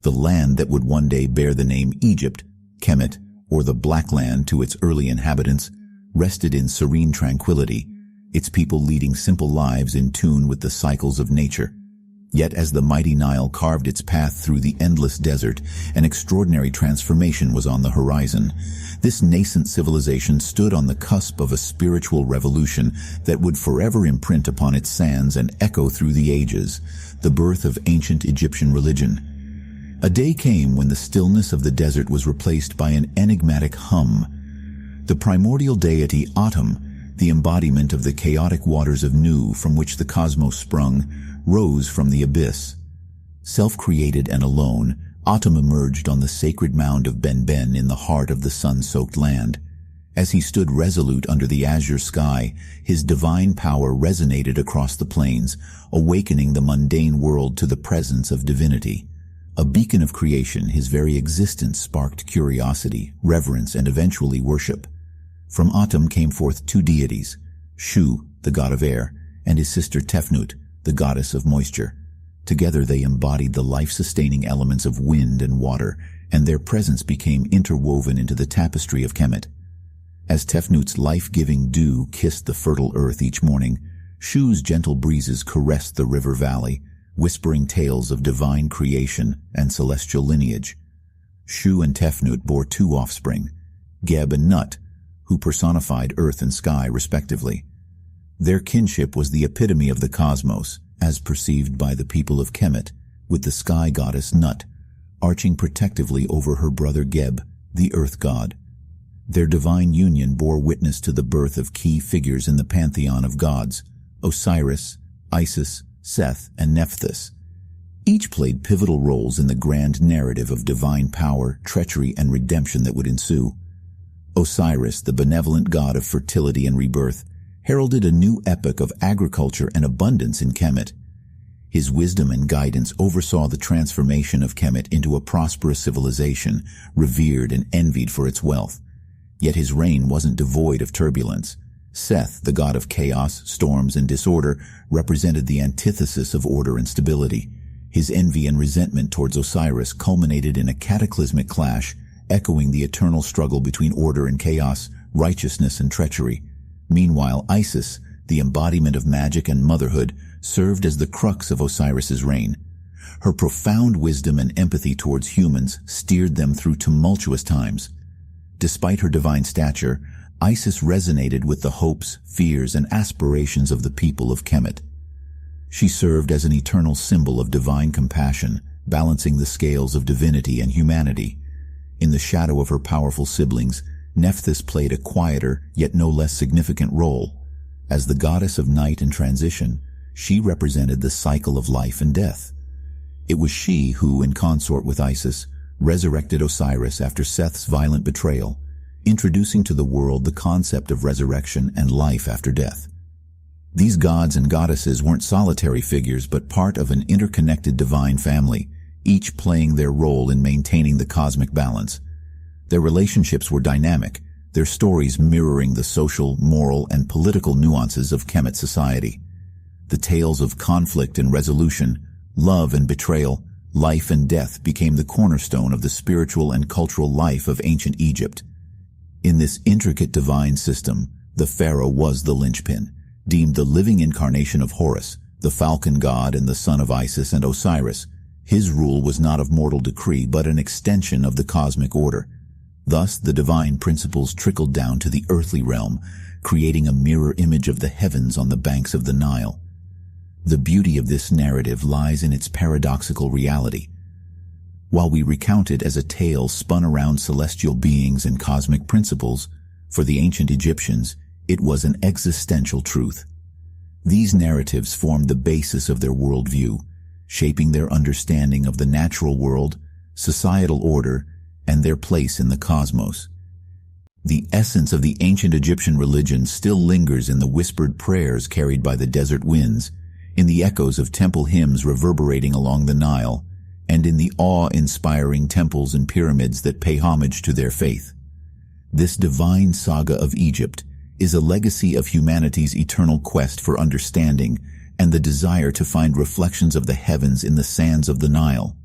The land that would one day bear the name Egypt, Kemet, or the Black Land to its early inhabitants, rested in serene tranquility, its people leading simple lives in tune with the cycles of nature. Yet as the mighty Nile carved its path through the endless desert, an extraordinary transformation was on the horizon. This nascent civilization stood on the cusp of a spiritual revolution that would forever imprint upon its sands and echo through the ages, the birth of ancient Egyptian religion. A day came when the stillness of the desert was replaced by an enigmatic hum. The primordial deity Atum, the embodiment of the chaotic waters of Nu from which the cosmos sprung, rose from the abyss. Self-created and alone, Atum emerged on the sacred mound of Ben-Ben in the heart of the sun-soaked land. As he stood resolute under the azure sky, his divine power resonated across the plains, awakening the mundane world to the presence of divinity. A beacon of creation, his very existence sparked curiosity, reverence, and eventually worship. From Atum came forth two deities, Shu, the god of air, and his sister Tefnut, the goddess of moisture. Together they embodied the life-sustaining elements of wind and water, and their presence became interwoven into the tapestry of Kemet. As Tefnut's life-giving dew kissed the fertile earth each morning, Shu's gentle breezes caressed the river valley, whispering tales of divine creation and celestial lineage. Shu and Tefnut bore two offspring, Geb and Nut, who personified earth and sky respectively. Their kinship was the epitome of the cosmos, as perceived by the people of Kemet, with the sky goddess Nut, arching protectively over her brother Geb, the earth god. Their divine union bore witness to the birth of key figures in the pantheon of gods, Osiris, Isis, Seth, and Nephthys. Each played pivotal roles in the grand narrative of divine power, treachery, and redemption that would ensue. Osiris, the benevolent god of fertility and rebirth, heralded a new epoch of agriculture and abundance in Kemet. His wisdom and guidance oversaw the transformation of Kemet into a prosperous civilization, revered and envied for its wealth. Yet his reign wasn't devoid of turbulence. Seth, the god of chaos, storms, and disorder, represented the antithesis of order and stability. His envy and resentment towards Osiris culminated in a cataclysmic clash, echoing the eternal struggle between order and chaos, righteousness and treachery. Meanwhile, Isis, the embodiment of magic and motherhood, served as the crux of Osiris's reign. Her profound wisdom and empathy towards humans steered them through tumultuous times. Despite her divine stature, Isis resonated with the hopes, fears, and aspirations of the people of Kemet. She served as an eternal symbol of divine compassion, balancing the scales of divinity and humanity. In the shadow of her powerful siblings, Nephthys played a quieter, yet no less significant role. As the goddess of night and transition, she represented the cycle of life and death. It was she who, in consort with Isis, resurrected Osiris after Seth's violent betrayal, introducing to the world the concept of resurrection and life after death. These gods and goddesses weren't solitary figures but part of an interconnected divine family, each playing their role in maintaining the cosmic balance. Their relationships were dynamic, their stories mirroring the social, moral, and political nuances of Kemet society. The tales of conflict and resolution, love and betrayal, life and death became the cornerstone of the spiritual and cultural life of ancient Egypt. In this intricate divine system, the pharaoh was the linchpin, deemed the living incarnation of Horus, the falcon god and the son of Isis and Osiris. His rule was not of mortal decree but an extension of the cosmic order. Thus, the divine principles trickled down to the earthly realm, creating a mirror image of the heavens on the banks of the Nile. The beauty of this narrative lies in its paradoxical reality. While we recount it as a tale spun around celestial beings and cosmic principles, for the ancient Egyptians, it was an existential truth. These narratives formed the basis of their worldview, shaping their understanding of the natural world, societal order, and their place in the cosmos. The essence of the ancient Egyptian religion still lingers in the whispered prayers carried by the desert winds, in the echoes of temple hymns reverberating along the Nile, and in the awe-inspiring temples and pyramids that pay homage to their faith. This divine saga of Egypt is a legacy of humanity's eternal quest for understanding and the desire to find reflections of the heavens in the sands of the Nile.